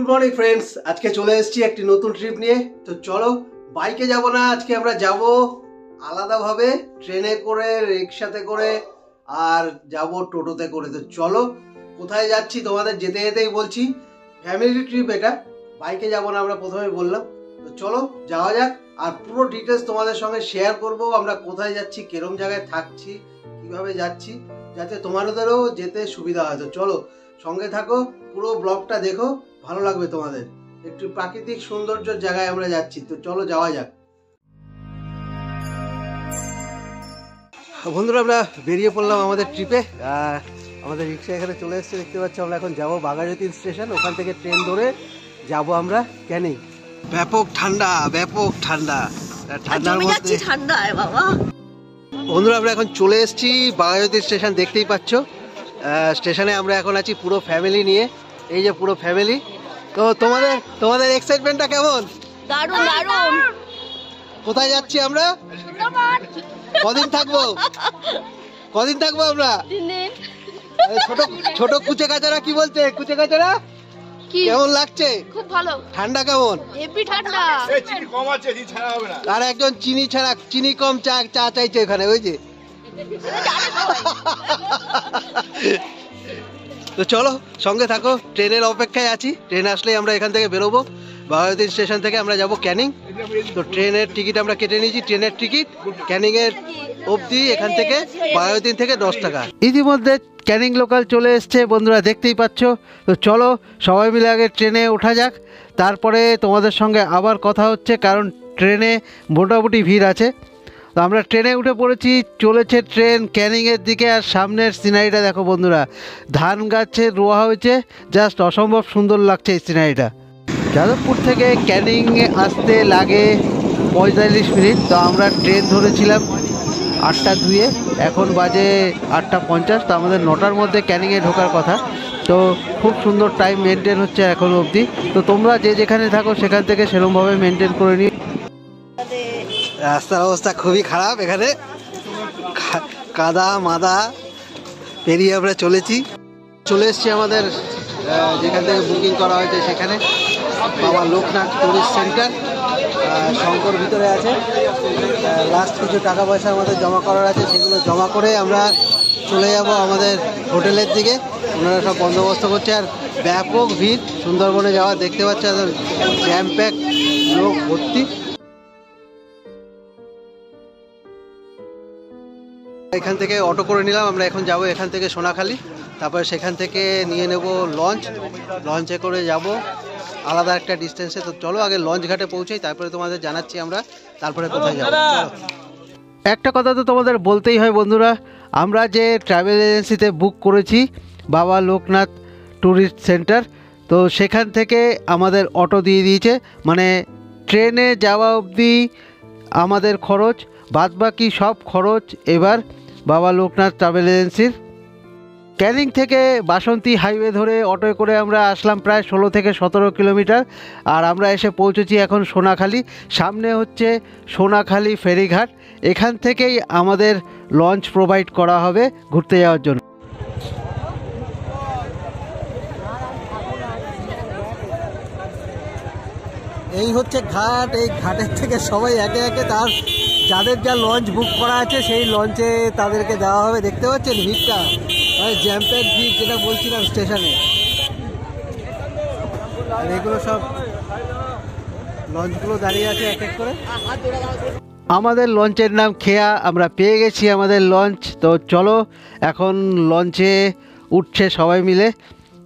Good morning friends, আজকে চলে এসেছি একটি নতুন ট্রিপ নিয়ে। তো চলো, বাইকে যাব না, আজকে আমরা যাব আলাদাভাবে, ট্রেনে করে, রিক্সাতে করে, আর যাব টোটোতে করে। তো চলো, কোথায় যাচ্ছি তোমাদের যেতে যেতেই বলছি। ফ্যামিলি ট্রিপ এটা, বাইকে যাব না আমরা প্রথমে বললাম। তো চলো যাওয়া যাক, আর পুরো ডিটেলস তোমাদের সঙ্গে শেয়ার করব। আমরা কোথায় যাচ্ছি, কিরম জায়গায় থাকছি, কিভাবে যাচ্ছি, যাতে তোমাদেরও যেতে সুবিধা হয়। তো চলো সঙ্গে থাকো, পুরো ব্লগটা দেখো, ভালো লাগবে তোমাদের। একটু প্রাকৃতিক সৌন্দর্যের জায়গায় আমরা যাচ্ছি। তো চলো যাওয়া যাক। বন্ধুরা, আমরা বেরিয়ে পড়লাম আমাদের ট্রিপে। আমাদের রিক্সা এখানে চলে এসেছে, দেখতে পাচ্ছি। আমরা এখন যাবো বাঘাযতীন স্টেশন, ওখান থেকে ট্রেন ধরে যাব আমরা ক্যানিং। ব্যাপক ঠান্ডা, ব্যাপক ঠান্ডা, ঠান্ডার মধ্যে ঠান্ডা বাবা। বন্ধুরা, আমরা এখন চলে এসেছি বাঘাযতীন স্টেশন, দেখতেই পাচ্ছ। স্টেশনে আমরা এখন আছি পুরো ফ্যামিলি নিয়ে, এই যে পুরো ফ্যামিলি। তো তোমাদের এক্সাইটমেন্টটা কেমন? দারুণ দারুণ। কোথায় যাচ্ছি আমরা? কদিন থাকবো আমরা? ছোট ছোট কুচে কাচারা কি বলছে? কুচে কাচারা কেমন লাগছে? খুব ভালো। ঠান্ডা কেমন? হেভি ঠান্ডা। চিনি কম আছে, চিনি ছাড়া হবে না। আর একজন চিনি কম চা চাইছে ওখানে, ওই যে। তো চলো সঙ্গে থাকো, ট্রেনের অপেক্ষায় আছি। ট্রেন আসলেই আমরা এখান থেকে বেরোবো। বাঘাযতীন স্টেশন থেকে আমরা যাব ক্যানিং। তো ট্রেনের টিকিট আমরা কেটে নিয়েছি, ট্রেনের টিকিট ক্যানিং এর অবধি, এখান থেকে বাঘাযতীন থেকে 10 টাকা। ইতিমধ্যে ক্যানিং লোকাল চলে এসছে বন্ধুরা, দেখতেই পাচ্ছ। তো চলো সবাই মিলে আগে ট্রেনে ওঠা যাক, তারপরে তোমাদের সঙ্গে আবার কথা হচ্ছে, কারণ ট্রেনে মোটামুটি ভিড় আছে। তো আমরা ট্রেনে উঠে পড়েছি, চলেছে ট্রেন ক্যানিংয়ের দিকে। আর সামনের সিনারিটা দেখো বন্ধুরা, ধান গাছের রোয়া হয়েছে, জাস্ট অসম্ভব সুন্দর লাগছে এই সিনারিটা। যাদবপুর থেকে ক্যানিংয়ে আসতে লাগে 45 মিনিট। তো আমরা ট্রেন ধরেছিলাম 8টা 2-এ, এখন বাজে 8টা 50। তো আমাদের 9টার মধ্যে ক্যানিংয়ে ঢোকার কথা। তো খুব সুন্দর টাইম মেনটেন হচ্ছে এখন অবধি। তো তোমরা যে যেখানে থাকো সেখান থেকে সেরকমভাবে মেনটেন করে নিও। রাস্তার অবস্থা খুবই খারাপ, এখানে কাদা মাদা পেরিয়ে আমরা চলে এসেছি আমাদের যেখান থেকে বুকিং করা হয়েছে সেখানে, বাবা লোকনাথ ট্যুরিস্ট সেন্টার। শঙ্কর ভিতরে আছে। লাস্ট কিছু টাকা পয়সা আমাদের জমা করার আছে, সেগুলো জমা করে আমরা চলে যাব আমাদের হোটেলের দিকে। ওনারা সব বন্দোবস্ত করছে। আর ব্যাপক ভিড় সুন্দরবনে যাওয়া, দেখতে পাচ্ছি জ্যাম প্যাক, লোক ভর্তি। এখান থেকে অটো করে নিলাম, আমরা এখন যাব এখান থেকে সোনাখালি, তারপরে সেখান থেকে নিয়ে নেব লঞ্চে করে যাব আলাদা একটা ডিস্টেন্সে। তো চলো আগে লঞ্চ ঘাটে পৌঁছাই, তারপরে তোমাদের জানাচ্ছি আমরা তারপরে কোথায় যাব। একটা কথা তো তোমাদের বলতেই হয় বন্ধুরা, আমরা যে ট্রাভেল এজেন্সিতে বুক করেছি বাবা লোকনাথ ট্যুরিস্ট সেন্টার, তো সেখান থেকে আমাদের অটো দিয়ে দিয়েছে। মানে ট্রেনে যাওয়া অবধি আমাদের খরচ, বাদবাকি সব খরচ এবার বাবা লোকনাথ ট্রাভেল এজেন্সির। ক্যানিং থেকে বাসন্তী হাইওয়ে ধরে অটোয় করে আমরা আসলাম প্রায় 16 থেকে 17 কিলোমিটার। আর আমরা এসে পৌঁছেছি এখন সোনাখালি। সামনে হচ্ছে সোনাখালি ফেরিঘাট, এখান থেকেই আমাদের লঞ্চ প্রোভাইড করা হবে ঘুরতে যাওয়ার জন্য। এই হচ্ছে ঘাট, এই ঘাটের থেকে সবাই একে একে তার যাদের যা লঞ্চ বুক করা আছে সেই লঞ্চে তাদেরকে দেওয়া হবে। দেখতে পাচ্ছেন ভিড়টা, জ্যামপ্যাক ভিড় যেটা বলছিলাম স্টেশনে। আর এগুলো সব লঞ্চগুলো দাঁড়িয়ে আছে এক এক করে। আমাদের লঞ্চের নাম খেয়া, আমরা পেয়ে গেছি আমাদের লঞ্চ। তো চলো এখন লঞ্চে উঠছে সবাই মিলে।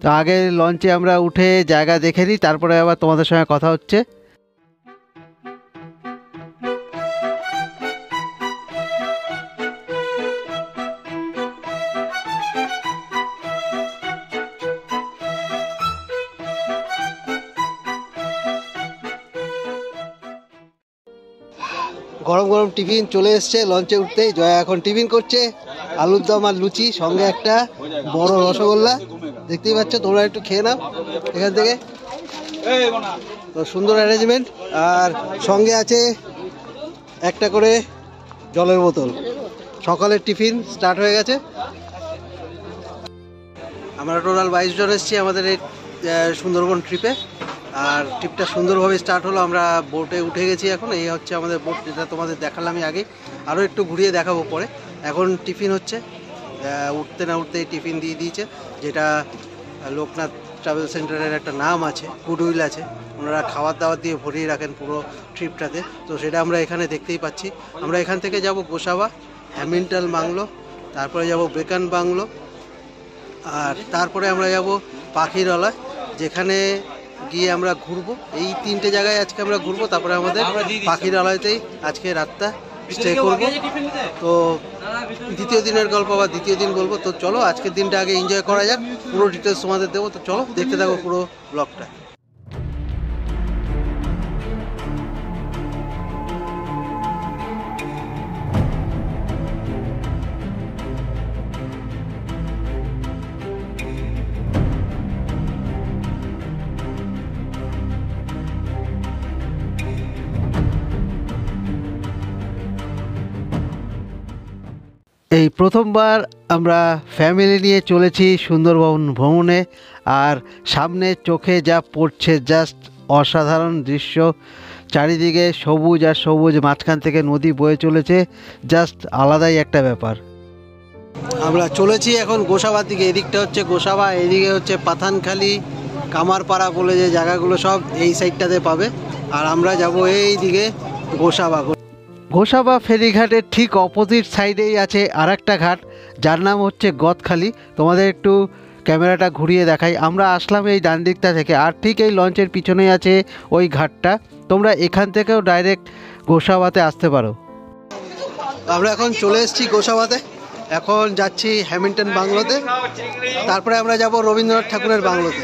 তো আগে লঞ্চে আমরা উঠে জায়গা দেখে নিই, তারপরে আবার তোমাদের সঙ্গে কথা হচ্ছে। গরম গরম টিফিন চলে এসছে লঞ্চে উঠতেই। জয়া এখন টিফিন করছে, আলুর দম আর লুচি, সঙ্গে একটা বড় রসগোল্লা। দেখতেই পাচ্ছ, তোমরা একটু খেয়ে নাও এখান থেকে। তো সুন্দর অ্যারেঞ্জমেন্ট। আর সঙ্গে আছে একটা করে জলের বোতল। সকালের টিফিন স্টার্ট হয়ে গেছে। আমরা টোটাল 22 জন এসেছি আমাদের এই সুন্দরবন ট্রিপে। আর ট্রিপটা সুন্দরভাবে স্টার্ট হলো। আমরা বোটে উঠে গেছি এখন। এই হচ্ছে আমাদের বোট, যেটা তোমাদের দেখালামই আগে, আরও একটু ঘুরিয়ে দেখাবো পরে। এখন টিফিন হচ্ছে, উঠতে না উঠতেই টিফিন দিয়ে দিয়েছে, যেটা লোকনাথ ট্রাভেল সেন্টারের একটা নাম আছে, গুডউইল আছে, ওনারা খাবার দাবার দিয়ে ভরিয়ে রাখেন পুরো ট্রিপটাতে। তো সেটা আমরা এখানে দেখতেই পাচ্ছি। আমরা এখান থেকে যাব গোসাবা, হ্যামিল্টন বাংলো, তারপরে যাব বেকন বাংলো, আর তারপরে আমরা যাব পাখিরালয়, যেখানে গিয়ে আমরা ঘুরবো। এই 3টে জায়গায় আজকে আমরা ঘুরবো। তারপরে আমাদের পাখিরালয়তেই আজকে রাতটা স্টে করব। তো দ্বিতীয় দিনের গল্প আবার দ্বিতীয় দিন বলবো। তো চলো আজকের দিনটা আগে এনজয় করা যাক, পুরো ডিটেলস তোমাদের দেবো। তো চলো দেখতে থাকো পুরো ব্লগটা। এই প্রথমবার আমরা ফ্যামিলি নিয়ে চলেছি সুন্দরবন ভ্রমণে, আর সামনে চোখে যা পড়ছে জাস্ট অসাধারণ দৃশ্য। চারিদিকে সবুজ আর সবুজ, মাঝখান থেকে নদী বয়ে চলেছে, জাস্ট আলাদাই একটা ব্যাপার। আমরা চলেছি এখন গোসাবার দিকে। এদিকটা হচ্ছে গোসাবা, এদিকে হচ্ছে পাথানখালি, কামারপাড়া বলে যে জায়গাগুলো সব এই সাইডটাতে পাবে। আর আমরা যাব এই দিকে গোসাবা। গোসাবা ফেরিঘাটের ঠিক অপোজিট সাইডেই আছে আর একটা ঘাট, যার নাম হচ্ছে গদখালি। তোমাদের একটু ক্যামেরাটা ঘুরিয়ে দেখাই। আমরা আসলাম এই ডান দিকটা থেকে, আর ঠিক এই লঞ্চের পিছনেই আছে ওই ঘাটটা। তোমরা এখান থেকেও ডাইরেক্ট গোসাবাতে আসতে পারো। আমরা এখন চলে এসেছি গোসাবাতে, এখন যাচ্ছি হ্যামিল্টন বাংলোতে, তারপরে আমরা যাব রবীন্দ্রনাথ ঠাকুরের বাংলোতে।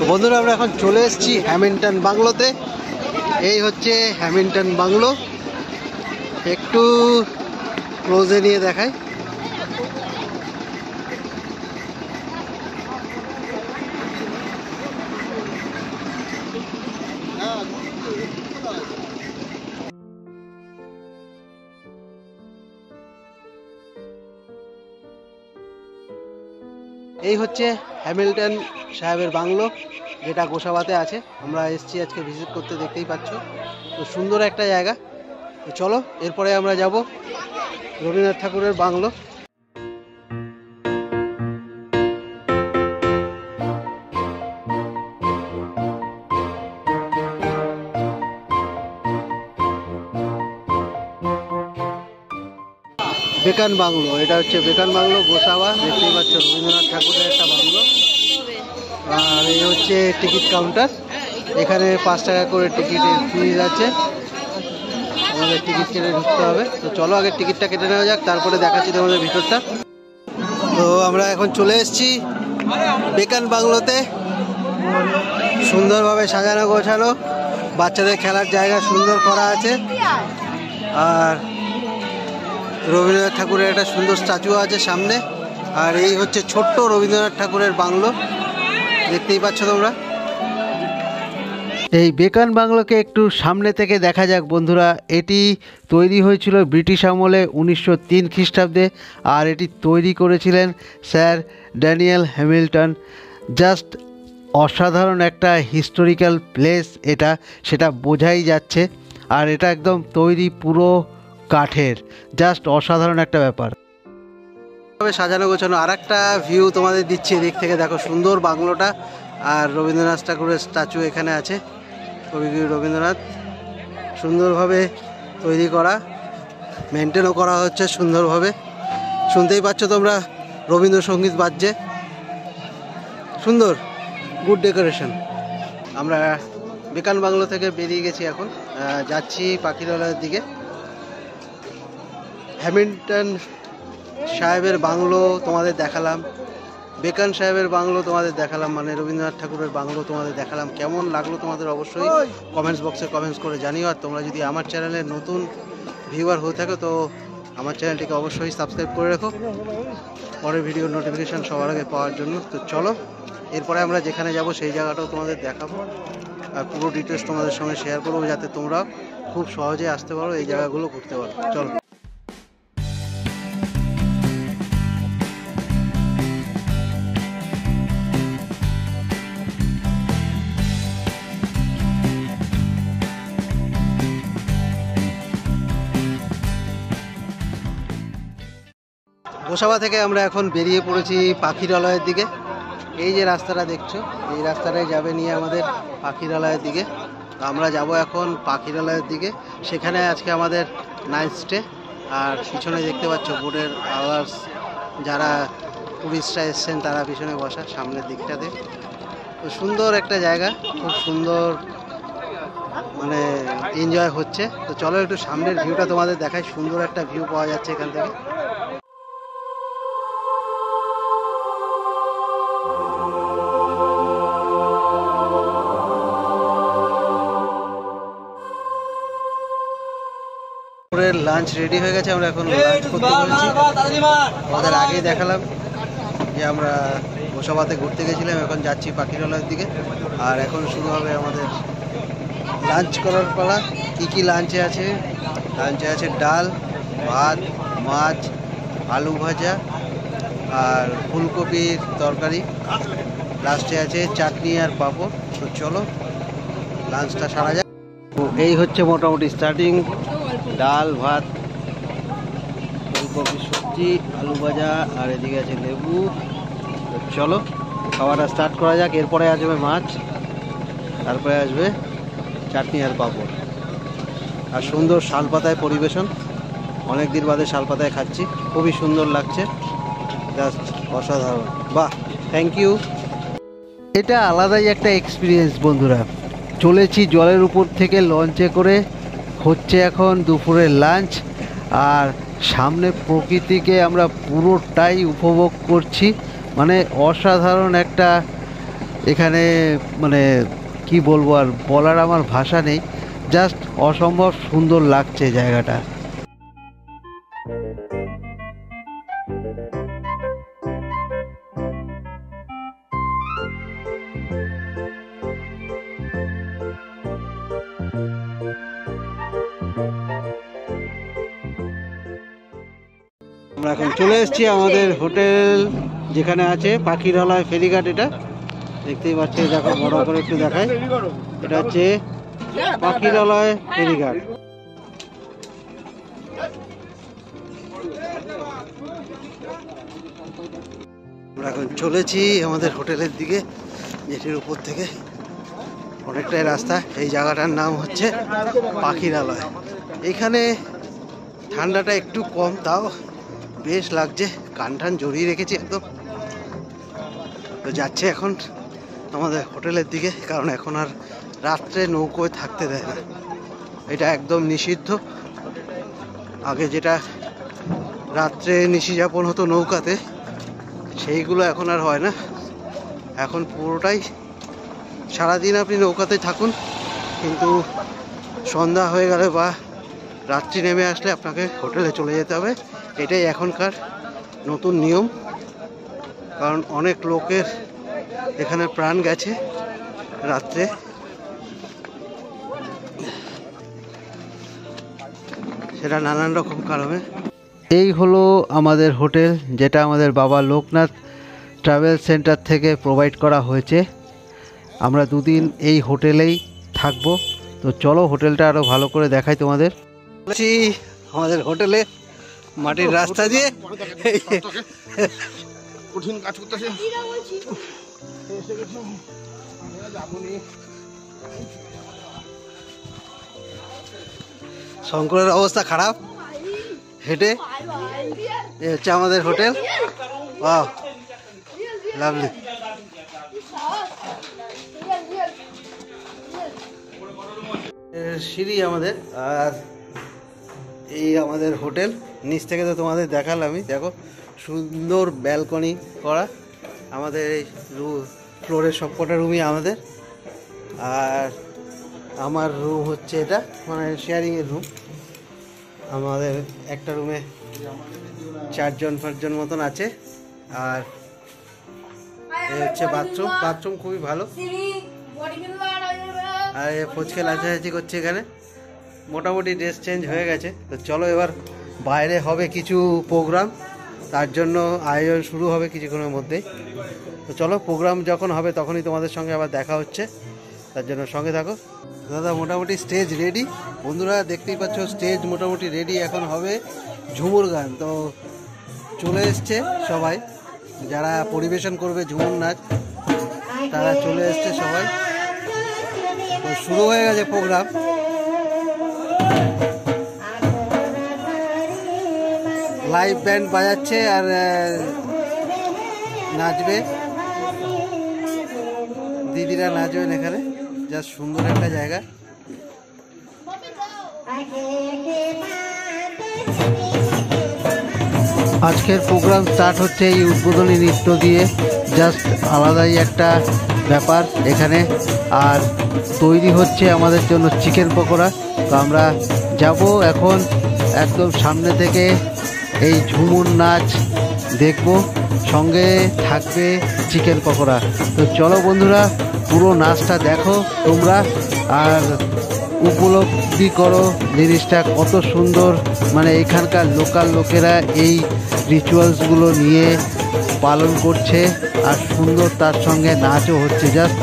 বন্ধুরা আমরা এখন চলে এসেছি হ্যামিল্টন বাংলোতে। এই হচ্ছে হ্যামিল্টন বাংলো, একটু ক্লোজে নিয়ে দেখাই। এই হচ্ছে হ্যামিল্টন সাহেবের বাংলো, যেটা গোসাবাতে আছে। আমরা এসেছি আজকে ভিজিট করতে, দেখতেই পাচ্ছ। তো সুন্দর একটা জায়গা। তো চলো এরপরে আমরা যাব রবীন্দ্রনাথ ঠাকুরের বাংলো। বেকন বাংলো, এটা হচ্ছে বেকন বাংলো গোসাবা, দেখতেই পাচ্ছ রবীন্দ্রনাথ ঠাকুরের একটা বাংলো। আর এই হচ্ছে টিকিট কাউন্টার, এখানে 5 টাকা করে টিকিটের ফিজ আছে, আমাদের টিকিট কেটে ঢুকতে হবে। তো চলো আগে টিকিটটা কেটে নেওয়া যাক, তারপরে দেখাচ্ছি তোমাদের ভিতরটা। তো আমরা এখন চলে এসেছি বেকন বাংলোতে, সুন্দরভাবে সাজানো গোছানো, বাচ্চাদের খেলার জায়গা সুন্দর করা আছে, আর রবীন্দ্রনাথ ঠাকুরের একটা সুন্দর স্ট্যাচু আছে সামনে। আর এই হচ্ছে ছোট্ট রবীন্দ্রনাথ ঠাকুরের বাংলো, দেখতেই পাচ্ছ তোমরা। এই বেকন বাংলোকে একটু সামনে থেকে দেখা যাক বন্ধুরা। এটি তৈরি হয়েছিল ব্রিটিশ আমলে 1903 খ্রিস্টাব্দে, আর এটি তৈরি করেছিলেন স্যার ড্যানিয়েল হ্যামিল্টন। জাস্ট অসাধারণ একটা হিস্টোরিক্যাল প্লেস এটা, সেটা বোঝাই যাচ্ছে। আর এটা একদম তৈরি পুরো কাঠের, জাস্ট অসাধারণ একটা ব্যাপার। সাজানো গোছানো আর একটা ভিউ তোমাদের দিচ্ছি, এদিক থেকে দেখো সুন্দর বাংলোটা। আর রবীন্দ্রনাথ ঠাকুরের স্ট্যাচু এখানে আছে, কবিগুরু রবীন্দ্রনাথ, সুন্দরভাবে তৈরি করা, মেনটেনও করা হচ্ছে সুন্দরভাবে। শুনতেই পাচ্ছ তোমরা রবীন্দ্রসঙ্গীত বাজছে, সুন্দর, গুড ডেকোরেশন। আমরা বেকন বাংলো থেকে বেরিয়ে গেছি, এখন যাচ্ছি পাখিরালয়ের দিকে। হ্যামিল্টন সাহেবের বাংলো তোমাদের দেখালাম, বেকন সাহেবের বাংলো তোমাদের দেখালাম, মানে রবীন্দ্রনাথ ঠাকুরের বাংলো তোমাদের দেখালাম। কেমন লাগলো তোমাদের অবশ্যই কমেন্টস বক্সে কমেন্টস করে জানিও। আর তোমরা যদি আমার চ্যানেলের নতুন ভিউয়ার হয়ে থাকো তো আমার চ্যানেলটিকে অবশ্যই সাবস্ক্রাইব করে রাখো পরের ভিডিওর নোটিফিকেশান সবার আগে পাওয়ার জন্য। তো চলো এরপরে আমরা যেখানে যাব সেই জায়গাটাও তোমাদের দেখাবো, আর পুরো ডিটেলস তোমাদের সঙ্গে শেয়ার করবো, যাতে তোমরা খুব সহজে আসতে পারো, এই জায়গাগুলো ঘুরতে পারো। চলো। গোসাবা থেকে আমরা এখন বেরিয়ে পড়েছি পাখিরালয়ের দিকে। এই যে রাস্তাটা দেখছো, এই রাস্তাটাই যাবে নিয়ে আমাদের পাখিরালয়ের দিকে। তো আমরা যাব এখন পাখিরালয়ের দিকে, সেখানে আজকে আমাদের নাইট স্টে। আর পিছনে দেখতে পাচ্ছ বোটের আওয়ার্স, যারা টুরিস্টরা এসছেন তারা পিছনে বসা সামনের দিকটাতে। তো সুন্দর একটা জায়গা, খুব সুন্দর, মানে এনজয় হচ্ছে। তো চলো একটু সামনের ভিউটা তোমাদের দেখাই, সুন্দর একটা ভিউ পাওয়া যাচ্ছে এখান থেকে। লাঞ্চ রেডি হয়ে গেছে, আমরা এখন লাঞ্চ করতে বলছি। আমাদের আগেই দেখালাম যে আমরা গোসাবাতে ঘুরতে গেছিলাম, এখন যাচ্ছি পাখিরালয়ের দিকে। আর এখন শুরু হবে আমাদের লাঞ্চ করার পালা। কি কি লাঞ্চে আছে? লাঞ্চে আছে ডাল, ভাত, মাছ, আলু ভাজা আর ফুলকপির তরকারি। লাস্টে আছে চাটনি আর পাঁপড়। তো চলো লাঞ্চটা সারা যাক। এই হচ্ছে মোটামুটি স্টার্টিং। ডাল, ভাত, ফুলকপির সবজি, আলু ভাজা আর এদিকে আছে লেবু। তো চলো খাওয়াটা স্টার্ট করা যাক। এরপরে আসবে মাছ, তারপরে আসবে চাটনি আর পাঁপড়। আর সুন্দর শালপাতায় পরিবেশন, অনেক দিন বাদে শালপাতায় খাচ্ছি, খুবই সুন্দর লাগছে, জাস্ট অসাধারণ। বাহ, থ্যাংক ইউ। এটা আলাদাই একটা এক্সপিরিয়েন্স বন্ধুরা। চলেছি জলের উপর থেকে লঞ্চে করে, হচ্ছে এখন দুপুরের লাঞ্চ। আর সামনে প্রকৃতিকে আমরা পুরোটাই উপভোগ করছি, মানে অসাধারণ একটা এখানে, মানে কি বলবো, আর বলার আমার ভাষা নেই, জাস্ট অসম্ভব সুন্দর লাগছে জায়গাটা। আমরা এখন চলে এসেছি আমাদের হোটেল, যেখানে আছে পাখিরালয় ফেরিঘাট। এটা দেখতেই পাচ্ছি, দেখো বড় করে একটু দেখাই। এটা হচ্ছে পাখিরালয় ফেরিঘাট। আমরা এখন চলেছি আমাদের হোটেলের দিকে, যেটির উপর থেকে অনেকটাই রাস্তা। এই জায়গাটার নাম হচ্ছে পাখিরালয়। এখানে ঠান্ডাটা একটু কম, তাও বেশ লাগছে, কান টান জড়িয়ে রেখেছি একদম। তো যাচ্ছে এখন আমাদের হোটেলের দিকে, কারণ এখন আর রাত্রে নৌকোয় থাকতে দেয় না, এটা একদম নিষিদ্ধ। আগে যেটা রাত্রে নিশিযাপন হতো নৌকাতে, সেইগুলো এখন আর হয় না। এখন পুরোটাই সারাদিন আপনি নৌকাতে থাকুন, কিন্তু সন্ধ্যা হয়ে গেলে বা রাত্রি নেমে আসলে আপনাকে হোটেলে চলে যেতে হবে। এটাই এখনকার নতুন নিয়ম, কারণ অনেক লোকের এখানে প্রাণ গেছে রাত্রে। সেটা নানান রকম কারণে। এই হলো আমাদের হোটেল, যেটা আমাদের বাবা লোকনাথ ট্রাভেল সেন্টার থেকে প্রোভাইড করা হয়েছে। আমরা দুদিন এই হোটেলেই থাকবো। তো চলো হোটেলটা আরও ভালো করে দেখাই তোমাদের। আমাদের হোটেলে মাটির রাস্তা দিয়ে কঠিন কাজ করতেছে। শঙ্করের অবস্থা খারাপ হেঁটে। এ হচ্ছে আমাদের হোটেল। Wow, lovely. সিঁড়ি আমাদের, আর এই আমাদের হোটেল। নিচ থেকে তো তোমাদের দেখালামই, দেখো সুন্দর ব্যালকনি করা। আমাদের এই ফ্লোরের সবকটা রুমই আমাদের। আর আমার রুম হচ্ছে এটা, মানে শেয়ারিংয়ের রুম। আমাদের একটা রুমে 4-5জন মতন আছে। আর এই হচ্ছে বাথরুম। বাথরুম খুবই ভালো। আর ফচকে লাচালাচি করছে এখানে। মোটামুটি ড্রেস চেঞ্জ হয়ে গেছে। তো চলো এবার বাইরে হবে কিছু প্রোগ্রাম, তার জন্য আয়োজন শুরু হবে কিছুক্ষণের মধ্যেই। তো চলো প্রোগ্রাম যখন হবে তখনই তোমাদের সঙ্গে আবার দেখা হচ্ছে, তার জন্য সঙ্গে থাকো। দাদা মোটামুটি স্টেজ রেডি বন্ধুরা, দেখতেই পাচ্ছ স্টেজ মোটামুটি রেডি। এখন হবে ঝুমুর গান। তো চলে এসছে সবাই, যারা পরিবেশন করবে ঝুমুর নাচ তারা চলে এসছে সবাই। তো শুরু হয়ে গেছে প্রোগ্রাম। লাইভ ব্যান্ড বাজাচ্ছে আর নাচবে, দিদিরা নাচবেন এখানে। যা সুন্দর একটা জায়গা। আজকের প্রোগ্রাম স্টার্ট হচ্ছে এই উদ্বোধনী নৃত্য দিয়ে। জাস্ট আলাদাই একটা ব্যাপার এখানে। আর তৈরি হচ্ছে আমাদের জন্য চিকেন পকোড়া। তো আমরা যাব এখন একদম সামনে থেকে এই ঝুমুর নাচ দেখব, সঙ্গে থাকবে চিকেন পকোড়া। তো চলো বন্ধুরা, পুরো নাচটা দেখো তোমরা আর উপলব্ধি করো জিনিসটা কত সুন্দর। মানে এখানকার লোকাল লোকেরা এই রিচুয়ালসগুলো নিয়ে পালন করছে আর সুন্দর, তার সঙ্গে নাচও হচ্ছে। জাস্ট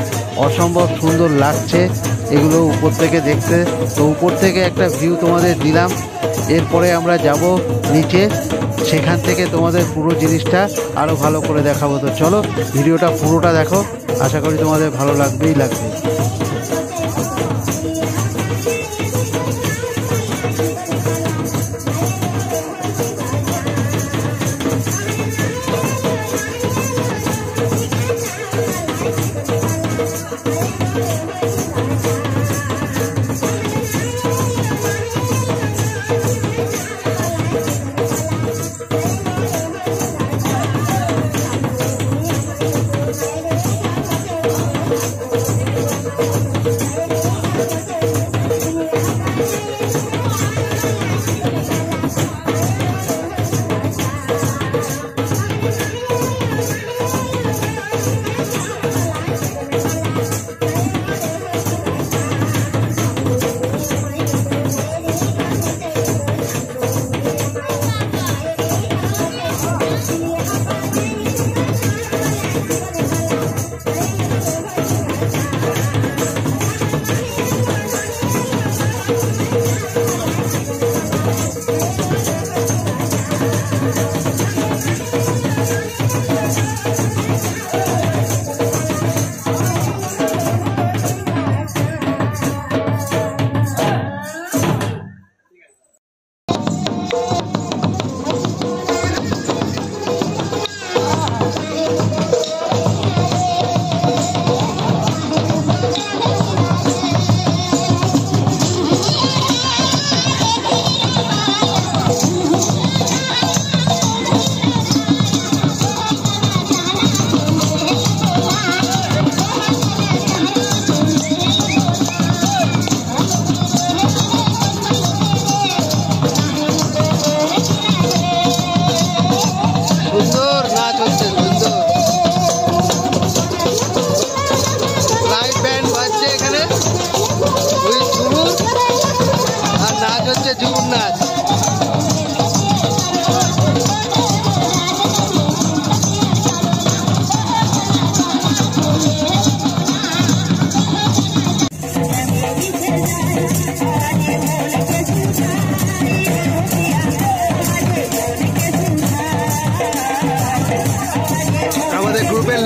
অসম্ভব সুন্দর লাগছে এগুলো উপর থেকে দেখতে। তো উপর থেকে একটা ভিউ তোমাদের দিলাম, এরপরে আমরা যাব নিচে, সেখান থেকে তোমাদের পুরো জিনিসটা আরও ভালো করে দেখাবো। তো চলো ভিডিওটা পুরোটা দেখো, আশা করি তোমাদের ভালো লাগবেই লাগবে।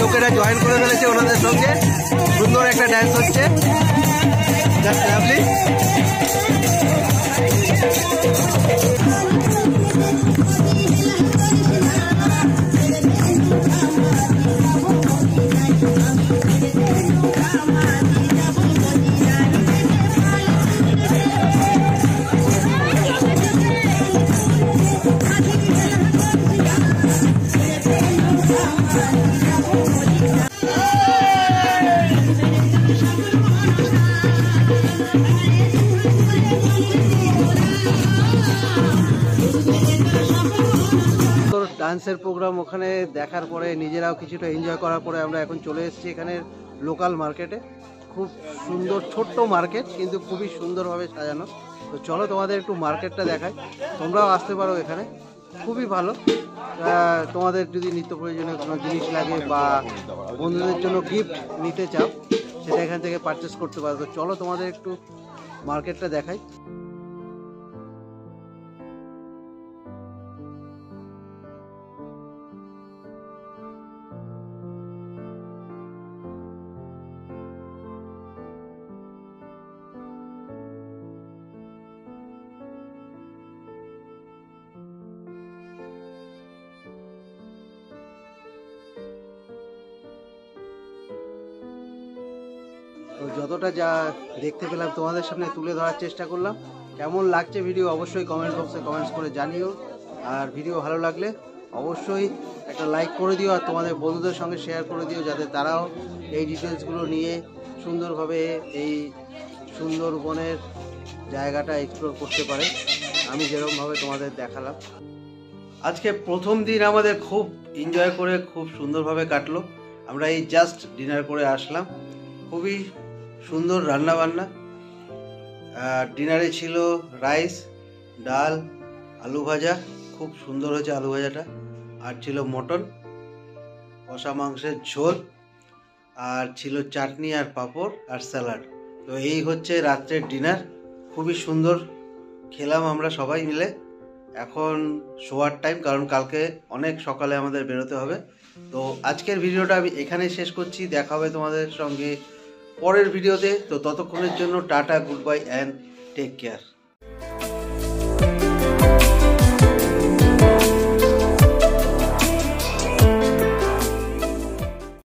লোকেরা জয়েন করে ফেলেছে ওনাদের সঙ্গে, সুন্দর একটা ড্যান্স হচ্ছে। Just lovely. ডান্সের প্রোগ্রাম ওখানে দেখার পরে নিজেরাও কিছুটা এনজয় করার পরে আমরা এখন চলে এসেছি এখানে লোকাল মার্কেটে। খুব সুন্দর ছোট্ট মার্কেট, কিন্তু খুবই সুন্দরভাবে সাজানো। তো চলো তোমাদের একটু মার্কেটটা দেখাই, তোমরাও আসতে পারো এখানে, খুবই ভালো। তোমাদের যদি নিত্য প্রয়োজনীয় কোনো জিনিস লাগে বা বন্ধুদের জন্য গিফট নিতে চাও, সেটা এখান থেকে পারচেস করতে পারো। তো চলো তোমাদের একটু মার্কেটটা দেখাই। তো যতটা যা দেখতে পেলাম তোমাদের সামনে তুলে ধরার চেষ্টা করলাম। কেমন লাগছে ভিডিও অবশ্যই কমেন্ট বক্সে কমেন্টস করে জানিও। আর ভিডিও ভালো লাগলে অবশ্যই একটা লাইক করে দিও আর তোমাদের বন্ধুদের সঙ্গে শেয়ার করে দিও, যাতে তারাও এই ডিটেলসগুলো নিয়ে সুন্দরভাবে এই সুন্দরবনের জায়গাটা এক্সপ্লোর করতে পারে, আমি যেরকমভাবে তোমাদের দেখালাম। আজকে প্রথম দিন আমাদের খুব এনজয় করে খুব সুন্দরভাবে কাটলো। আমরা এই জাস্ট ডিনার করে আসলাম, খুবই সুন্দর রান্না বান্না। ডিনারে ছিল রাইস, ডাল, আলু ভাজা, খুব সুন্দর হয়েছে আলু ভাজাটা, আর ছিল মটন, কষা মাংসের ঝোল, আর ছিল চাটনি আর পাঁপড় আর স্যালাড। তো এই হচ্ছে রাত্রের ডিনার, খুবই সুন্দর খেলাম আমরা সবাই মিলে। এখন শোয়ার টাইম, কারণ কালকে অনেক সকালে আমাদের বেরোতে হবে। তো আজকের ভিডিওটা আমি এখানেই শেষ করছি, দেখা হবে তোমাদের সঙ্গে পরের ভিডিওতে। তো ততক্ষণের জন্য tata, goodbye and take care.